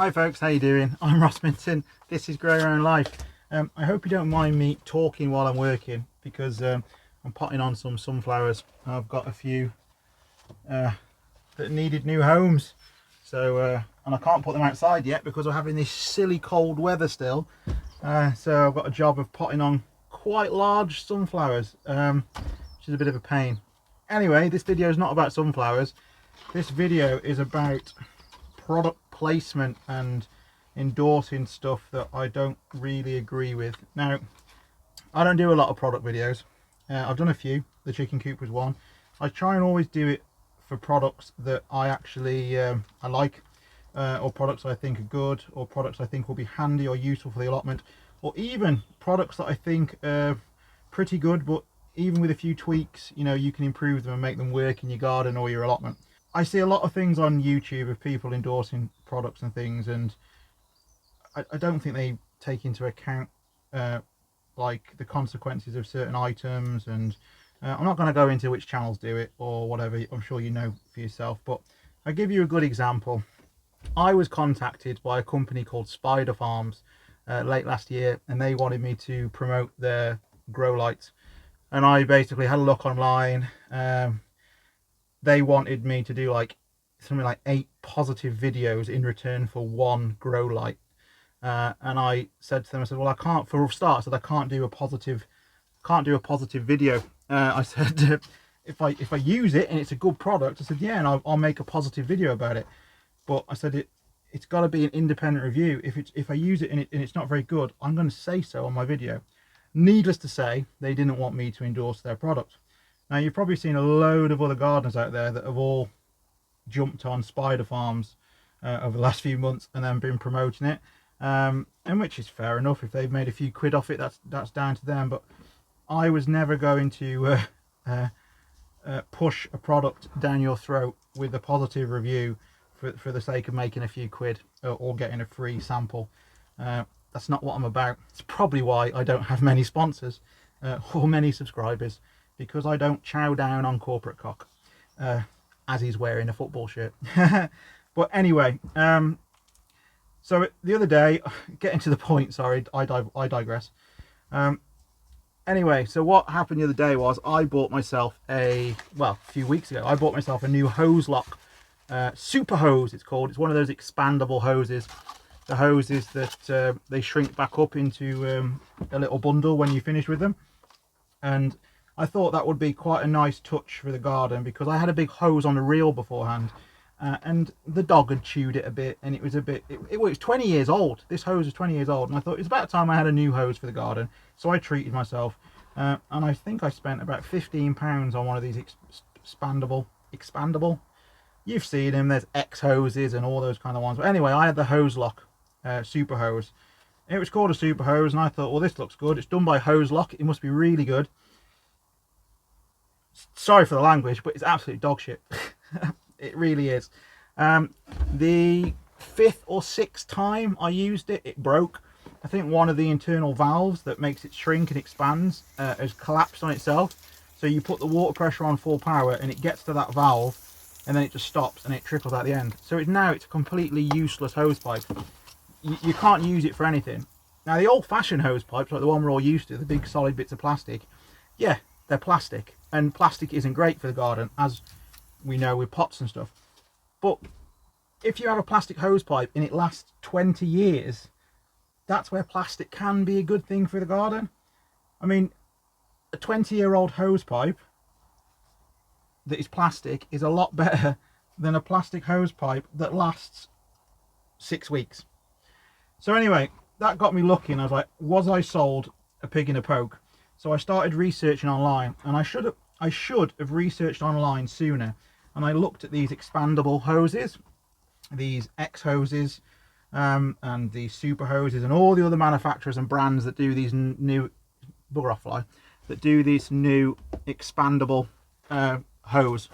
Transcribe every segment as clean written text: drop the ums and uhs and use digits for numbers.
Hi folks, how you doing? I'm Ross Minton. This is Grow Your Own Life. I hope you don't mind me talking while I'm working because I'm potting on some sunflowers. I've got a few that needed new homes. So, and I can't put them outside yet because we're having this silly cold weather still. So I've got a job of potting on quite large sunflowers, which is a bit of a pain. Anyway, this video is not about sunflowers. This video is about product placement and endorsing stuff that I don't really agree with. Now, I don't do a lot of product videos. I've done a few. The chicken coop was one. I try and always do it for products that I actually I like, or products I think are good, or products I think will be handy or useful for the allotment, or even products that I think are pretty good, but even with a few tweaks, you know, you can improve them and make them work in your garden or your allotment. I see a lot of things on YouTube of people endorsing products and things, and I don't think they take into account like the consequences of certain items. And I'm not going to go into which channels do it or whatever. I'm sure you know for yourself, but I'll give you a good example. I was contacted by a company called Spider Farms late last year, and they wanted me to promote their grow lights. And I basically had a look online. They wanted me to do like something like 8 positive videos in return for 1 grow light. And I said to them, I said, well, I can't, for a start, I said, I can't do a positive video. I said, if I use it and it's a good product, I said, yeah, and I'll make a positive video about it. But I said, it's got to be an independent review. If I use it and it's not very good, I'm going to say so on my video. Needless to say, they didn't want me to endorse their product. Now, you've probably seen a load of other gardeners out there that have all jumped on Spider Farms over the last few months and then been promoting it, and which is fair enough. If they've made a few quid off it, that's down to them. But I was never going to push a product down your throat with a positive review for the sake of making a few quid or getting a free sample. That's not what I'm about. It's probably why I don't have many sponsors or many subscribers, because I don't chow down on corporate cock, as he's wearing a football shirt. But anyway, so the other day, getting to the point, sorry, I digress. Anyway, so what happened the other day was I bought myself a few weeks ago, I bought myself a new hose lock, Super Hose it's called. It's one of those expandable hoses. The hoses that they shrink back up into a little bundle when you finish with them. And I thought that would be quite a nice touch for the garden, because I had a big hose on a reel beforehand, and the dog had chewed it a bit, and it was a bit, it was 20 years old. This hose was 20 years old, and I thought it's about time I had a new hose for the garden. So I treated myself, and I think I spent about £15 on one of these expandable. You've seen them, there's X hoses and all those kind of ones. But anyway, I had the hose lock, Super Hose. It was called a Super Hose, and I thought, well, this looks good. It's done by Hose Lock. It must be really good. Sorry for the language, but it's absolute dog shit. It really is. The 5th or 6th time I used it, it broke. I think one of the internal valves that makes it shrink and expands has collapsed on itself. So you put the water pressure on full power and it gets to that valve, and then it just stops and it trickles out the end. So it's a completely useless hose pipe. You can't use it for anything. Now, the old-fashioned hose pipes, like the one we're all used to, the big solid bits of plastic, yeah, they're plastic, and plastic isn't great for the garden, as we know with pots and stuff. But if you have a plastic hose pipe and it lasts 20 years, that's where plastic can be a good thing for the garden. I mean, a 20-year-old hose pipe that is plastic is a lot better than a plastic hose pipe that lasts 6 weeks. So anyway, that got me looking. I was like, was I sold a pig in a poke? So I started researching online, and I should have researched online sooner. And I looked at these expandable hoses, these X hoses, and these Super Hoses, and all the other manufacturers and brands that do these new that do this new expandable hose.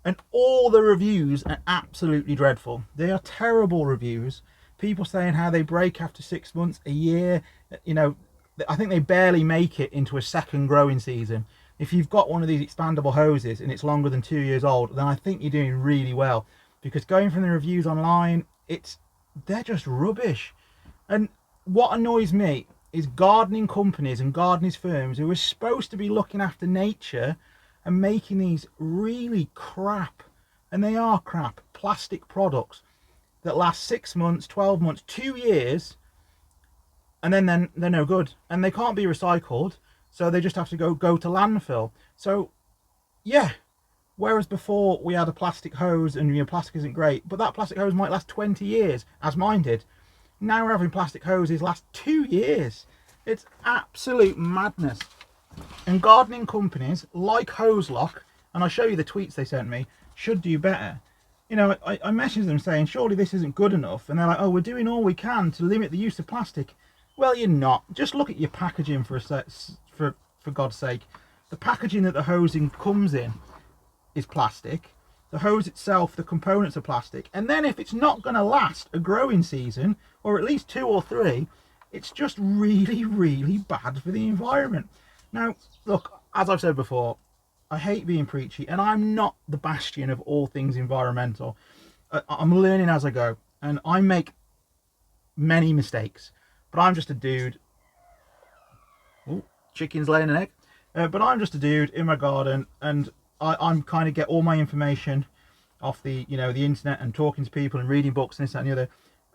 And all the reviews are absolutely dreadful. They are terrible reviews. People saying how they break after 6 months, a year. You know, I think they barely make it into a second growing season. If you've got one of these expandable hoses and it's longer than 2 years old, then I think you're doing really well. Because going from the reviews online, it's they're just rubbish. And what annoys me is gardening companies and gardening firms who are supposed to be looking after nature and making these really crap, and they are crap, plastic products that last 6 months, 12 months, 2 years, and then they're no good, and they can't be recycled, so they just have to go to landfill. So yeah, whereas before we had a plastic hose, and plastic isn't great, but that plastic hose might last 20 years, as mine did. Now we're having plastic hoses last 2 years. It's absolute madness. And gardening companies like Hose Lock, and I'll show you the tweets they sent me, should do better. You know, I messaged them saying, surely this isn't good enough. And they're like, oh, we're doing all we can to limit the use of plastic. Well, you're not. Just look at your packaging for God's sake. The packaging that the hosing comes in is plastic. The hose itself, the components are plastic. And then if it's not going to last a growing season, or at least 2 or 3, it's just really, really bad for the environment. Now, look, as I've said before, I hate being preachy, and I'm not the bastion of all things environmental. I'm learning as I go, and I make many mistakes, but I'm just a dude. Ooh, chicken's laying an egg. But I'm just a dude in my garden, and I'm kind of get all my information off the the internet and talking to people and reading books and this, that, and the other.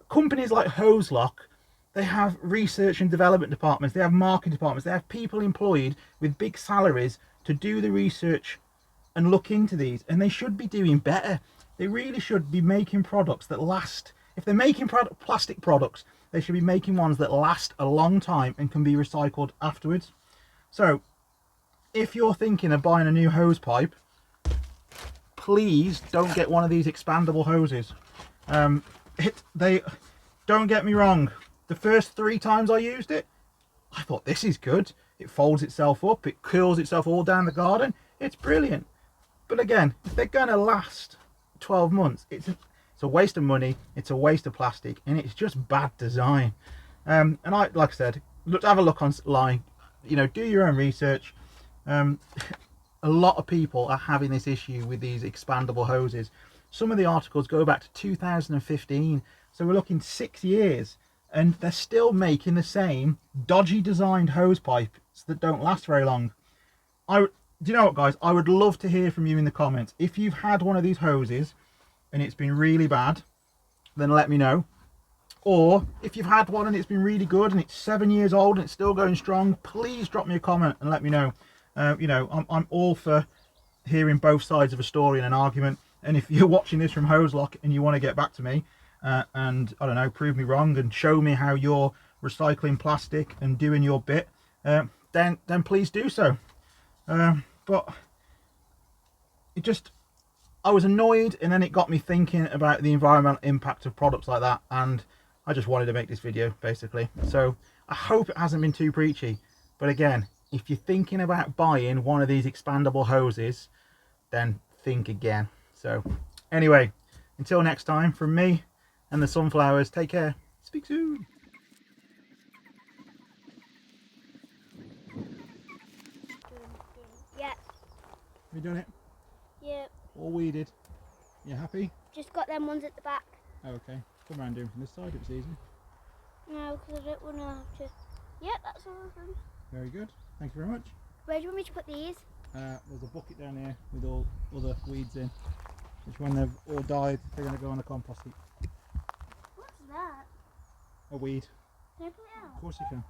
Companies like Hose Lock, they have research and development departments, they have marketing departments, they have people employed with big salaries to do the research and look into these, and they should be doing better. They really should be making products that last. If they're making plastic products, they should be making ones that last a long time and can be recycled afterwards. So if you're thinking of buying a new hose pipe, please don't get one of these expandable hoses. They don't get me wrong, the first 3 times I used it, I thought, this is good. It folds itself up, it curls itself all down the garden, it's brilliant. But again, if they're gonna last 12 months, it's a waste of money, it's a waste of plastic, and it's just bad design. And like I said, have a look online, do your own research. A lot of people are having this issue with these expandable hoses. Some of the articles go back to 2015, so we're looking 6 years, and they're still making the same dodgy designed hose pipes that don't last very long. Do you know what, guys? I would love to hear from you in the comments. If you've had one of these hoses and it's been really bad, then let me know. Or if you've had one and it's been really good and it's 7 years old and it's still going strong, please drop me a comment and let me know. I'm all for hearing both sides of a story and an argument. And if you're watching this from Hose Lock and you want to get back to me and, I don't know, prove me wrong and show me how you're recycling plastic and doing your bit, then please do so. But I was annoyed, and then it got me thinking about the environmental impact of products like that, and I just wanted to make this video, basically. So I hope it hasn't been too preachy, but again, if you're thinking about buying one of these expandable hoses, then think again. So anyway, until next time, from me and the sunflowers, take care, speak soon. Yeah. Have you done it? Yeah. All weeded? You happy? Just got them ones at the back. Oh, okay. Come around doing from this side, it was easy. No, because I don't want to have to. Yeah, that's all of them. Very good. Thank you very much. Where do you want me to put these? There's a bucket down here with all other weeds in, which when they've all died, they're going to go on the compost heap. What's that? A weed. Can I put it out? Of course you can.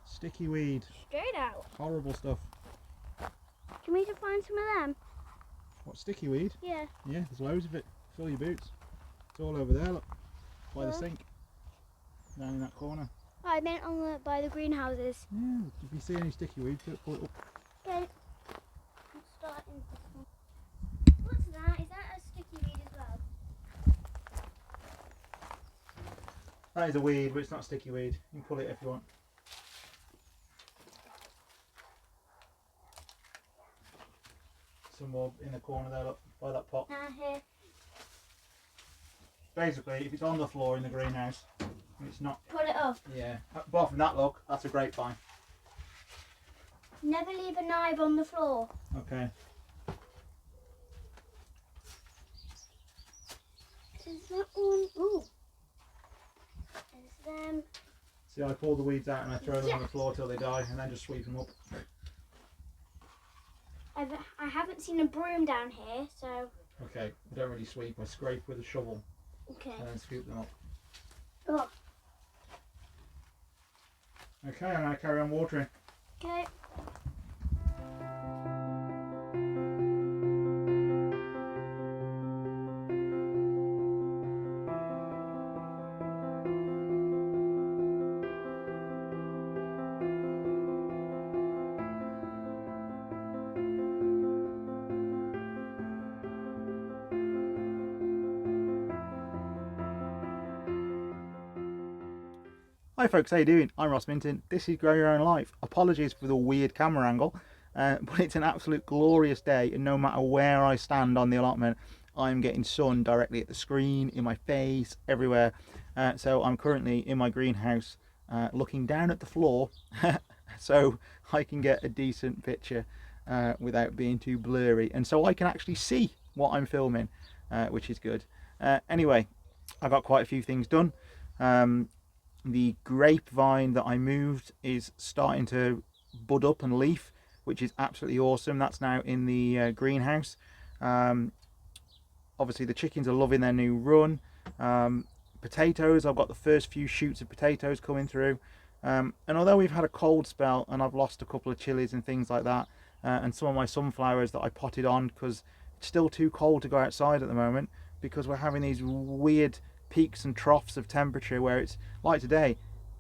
Sticky weed. Straight out. Horrible stuff. Do you want me to find some of them? What, sticky weed? Yeah. Yeah, there's loads of it. Fill your boots. It's all over there, look. By the sink. Down in that corner. Oh, I meant by the greenhouses. Yeah, if you see any sticky weed, pull it up. Okay. I'm starting this one. What's that? Is that a sticky weed as well? That is a weed, but it's not sticky weed. You can pull it if you want. Some more in the corner there, look, by that pot. Here. Basically, if it's on the floor in the greenhouse, it's not. Pull it up. Yeah, apart from that, look, that's a grapevine. Never leave a knife on the floor. Okay. This There's that one. Ooh. There's them. See, I pull the weeds out and I throw them on the floor till they die and then just sweep them up. I haven't seen a broom down here, so... Okay, I don't really sweep. I scrape with a shovel Okay. and then scoop them up. Oh. Okay, I'm going to carry on watering. Okay. Hi folks, how you doing? I'm Ross Minton. This is Grow Your Own Life. Apologies for the weird camera angle, but it's an absolute glorious day, and no matter where I stand on the allotment, I'm getting sun directly at the screen, in my face, everywhere. So I'm currently in my greenhouse looking down at the floor so I can get a decent picture without being too blurry, and so I can actually see what I'm filming, which is good. Anyway, I got quite a few things done. The grapevine that I moved is starting to bud up and leaf, which is absolutely awesome. That's now in the greenhouse. Obviously the chickens are loving their new run. Potatoes, I've got the first few shoots of potatoes coming through. And although we've had a cold spell and I've lost a couple of chilies and things like that, and some of my sunflowers that I potted on because it's still too cold to go outside at the moment, because we're having these weird peaks and troughs of temperature where it's like today,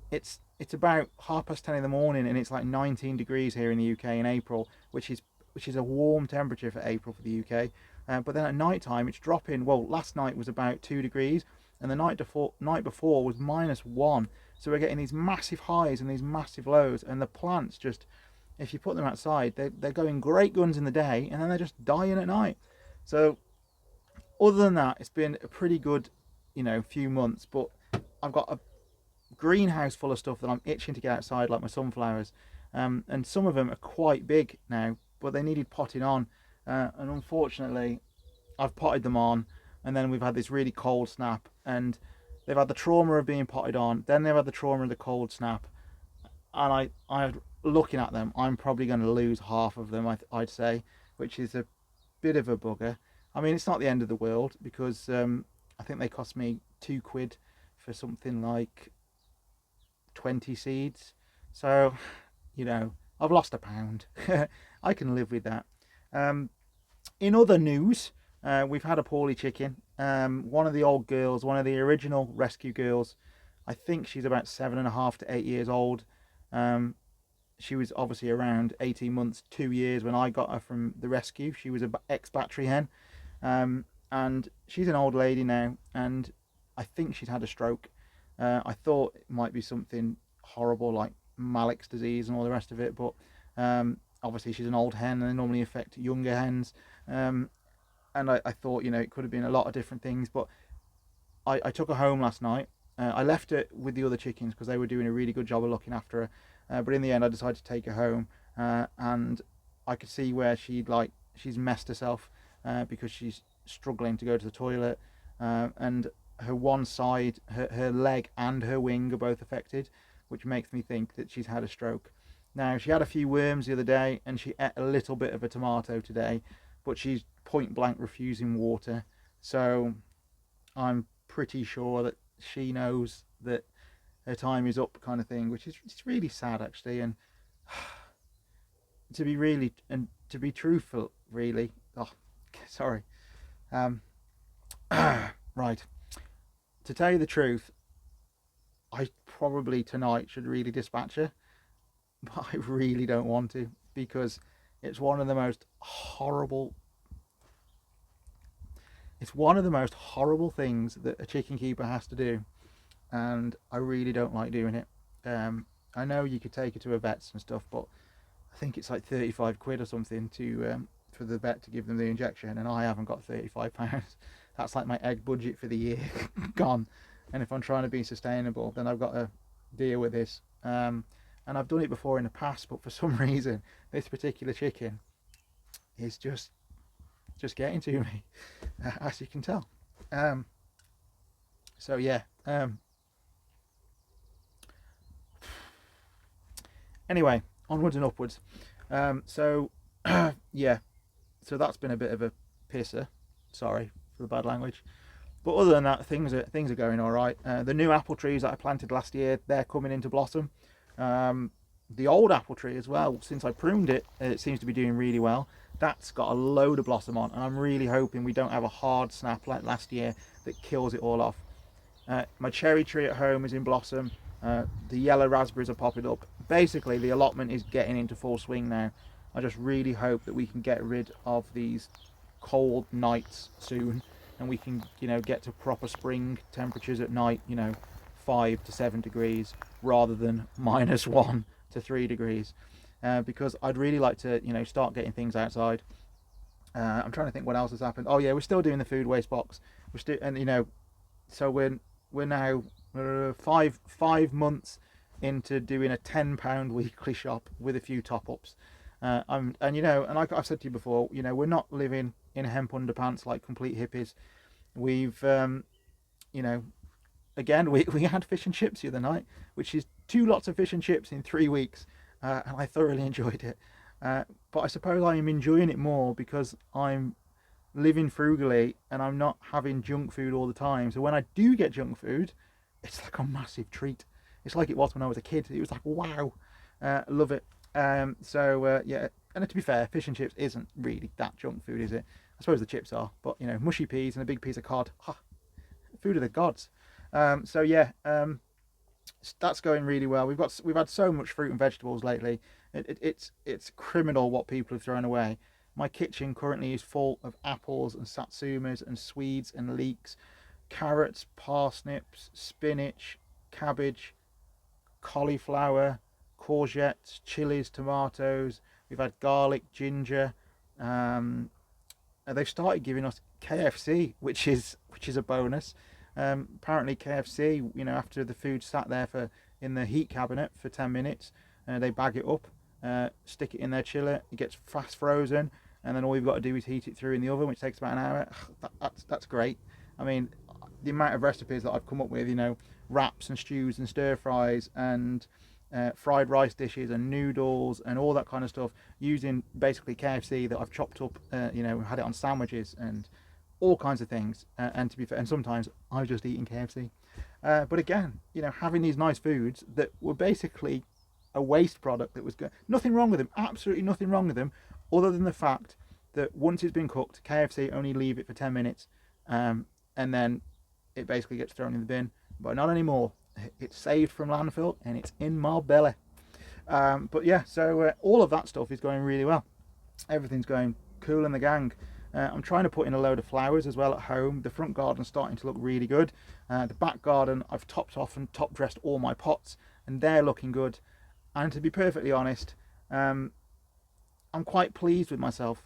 it's about 10:30 in the morning and it's like 19 degrees here in the UK in April, which is a warm temperature for April for the UK. But then at night time it's dropping. Well, last night was about 2 degrees and the night before was -1. So we're getting these massive highs and these massive lows, and the plants just, if you put them outside, they're going great guns in the day and then they're just dying at night. So other than that, it's been a pretty good, few months. But I've got a greenhouse full of stuff that I'm itching to get outside, like my sunflowers, and some of them are quite big now, but they needed potting on, and unfortunately I've potted them on, and then we've had this really cold snap, and they've had the trauma of being potted on, then they've had the trauma of the cold snap, and I looking at them, I'm probably going to lose half of them, I'd say, which is a bit of a bugger. I mean, it's not the end of the world, because I think they cost me £2 for something like 20 seeds. So, I've lost £1. I can live with that. In other news, we've had a poorly chicken. One of the old girls, one of the original rescue girls, I think she's about 7.5 to 8 years old. She was obviously around 18 months, 2 years when I got her from the rescue. She was an ex-battery hen. And she's an old lady now, and I think she's had a stroke. I thought it might be something horrible like Malik's disease and all the rest of it, but obviously she's an old hen and they normally affect younger hens. And I thought, it could have been a lot of different things, but I took her home last night. I left her with the other chickens because they were doing a really good job of looking after her. But in the end, I decided to take her home, and I could see where she's messed herself because she's struggling to go to the toilet, and her one side, her leg and her wing are both affected, which makes me think that she's had a stroke. Now, she had a few worms the other day and she ate a little bit of a tomato today, but she's point blank refusing water, so I'm pretty sure that she knows that her time is up, kind of thing, which is, it's really sad actually. And to be truthful, really, sorry, right, to tell you the truth, I probably tonight should really dispatch her, but I really don't want to, because it's one of the most horrible things that a chicken keeper has to do, and I really don't like doing it. I know you could take her to a vet's and stuff, but I think it's like £35 or something for the vet to give them the injection, and I haven't got £35. That's like my egg budget for the year gone. And if I'm trying to be sustainable, then I've got to deal with this. And I've done it before in the past, but for some reason this particular chicken is just getting to me, as you can tell. So yeah. Anyway, onwards and upwards. So yeah, so that's been a bit of a pisser. Sorry for the bad language. But other than that, things are going all right. The new apple trees that I planted last year, they're coming into blossom. The old apple tree as well, since I pruned it, it seems to be doing really well. That's got a load of blossom on, and I'm really hoping we don't have a hard snap like last year that kills it all off. My cherry tree at home is in blossom. The yellow raspberries are popping up. Basically, the allotment is getting into full swing now. I just really hope that we can get rid of these cold nights soon, and we can, get to proper spring temperatures at night. 5 to 7 degrees rather than -1 to 3 degrees. Because I'd really like to, start getting things outside. I'm trying to think what else has happened. Oh yeah, we're still doing the food waste box. We're still, and so we're now 5 months into doing a £10 weekly shop with a few top ups. And like I've said to you before, we're not living in hemp underpants like complete hippies. We've, again, we had fish and chips the other night, which is 2 lots of fish and chips in 3 weeks, and I thoroughly enjoyed it. But I suppose I am enjoying it more because I'm living frugally and I'm not having junk food all the time. So when I do get junk food, it's like a massive treat. It's like it was when I was a kid. It was like, wow, love it. Yeah, and to be fair, fish and chips isn't really that junk food, is it? I suppose the chips are, but mushy peas and a big piece of cod, food of the gods. That's going really well. We've had so much fruit and vegetables lately. It's criminal what people have thrown away. My kitchen currently is full of apples and satsumas and swedes and leeks, carrots, parsnips, spinach, cabbage, cauliflower, courgettes, chilies, tomatoes. We've had garlic, ginger. They've started giving us KFC, which is a bonus. Apparently KFC, after the food sat there in the heat cabinet for 10 minutes, they bag it up, stick it in their chiller. It gets fast frozen, and then all you've got to do is heat it through in the oven, which takes about an hour. That's great. I mean, the amount of recipes that I've come up with, wraps and stews and stir fries and fried rice dishes and noodles and all that kind of stuff, using basically KFC that I've chopped up, had it on sandwiches and all kinds of things. And to be fair, and sometimes I was just eating KFC. But again, having these nice foods that were basically a waste product that was good. Nothing wrong with them, absolutely nothing wrong with them, other than the fact that once it's been cooked, KFC only leave it for 10 minutes, and then it basically gets thrown in the bin. But not anymore. It's saved from landfill and it's in my belly. But yeah, so all of that stuff is going really well. Everything's going cool in the gang. I'm trying to put in a load of flowers as well at home. The front garden's starting to look really good. The back garden, I've topped off and top dressed all my pots, and they're looking good. And to be perfectly honest, I'm quite pleased with myself.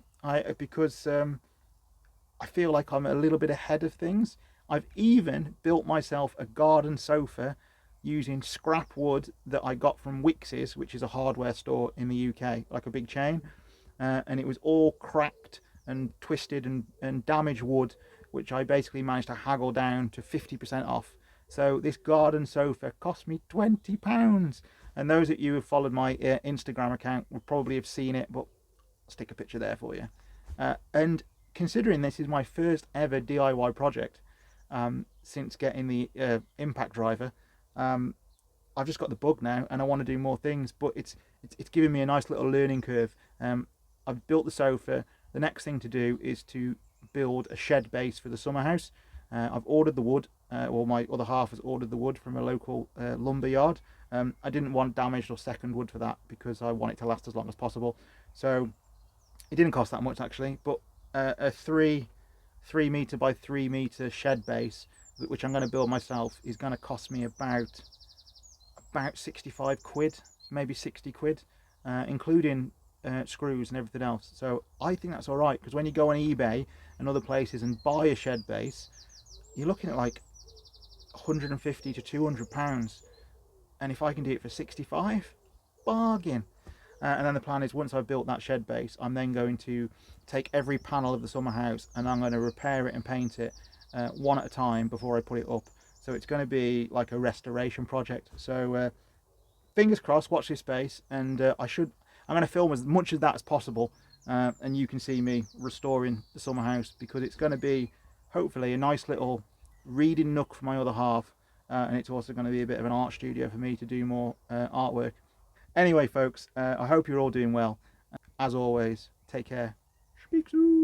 Because I feel like I'm a little bit ahead of things. I've even built myself a garden sofa using scrap wood that I got from Wickes's, which is a hardware store in the UK, like a big chain. And it was all cracked and twisted and damaged wood, which I basically managed to haggle down to 50% off. So this garden sofa cost me £20. And those of you who have followed my Instagram account will probably have seen it, but I'll stick a picture there for you. And considering this is my first ever DIY project, since getting the impact driver, I've just got the bug now and I want to do more things, but it's giving me a nice little learning curve. I've built the sofa. The next thing to do is to build a shed base for the summer house. I've ordered the wood, or my other half has ordered the wood from a local lumber yard. I didn't want damaged or second wood for that because I want it to last as long as possible. So it didn't cost that much actually, but a 3 meter by 3 meter shed base, which I'm going to build myself, is going to cost me about 65 quid, maybe 60 quid, including screws and everything else. So I think that's all right, because when you go on eBay and other places and buy a shed base, you're looking at like 150 to 200 pounds, and if I can do it for 65, bargain. And then the plan is, once I've built that shed base, I'm then going to take every panel of the summer house and I'm going to repair it and paint it one at a time before I put it up. So it's going to be like a restoration project. So fingers crossed, watch this space, and I'm going to film as much of that as possible, and you can see me restoring the summer house, because it's going to be hopefully a nice little reading nook for my other half, and it's also going to be a bit of an art studio for me to do more artwork. Anyway folks, I hope you're all doing well. As always, take care. Speak soon.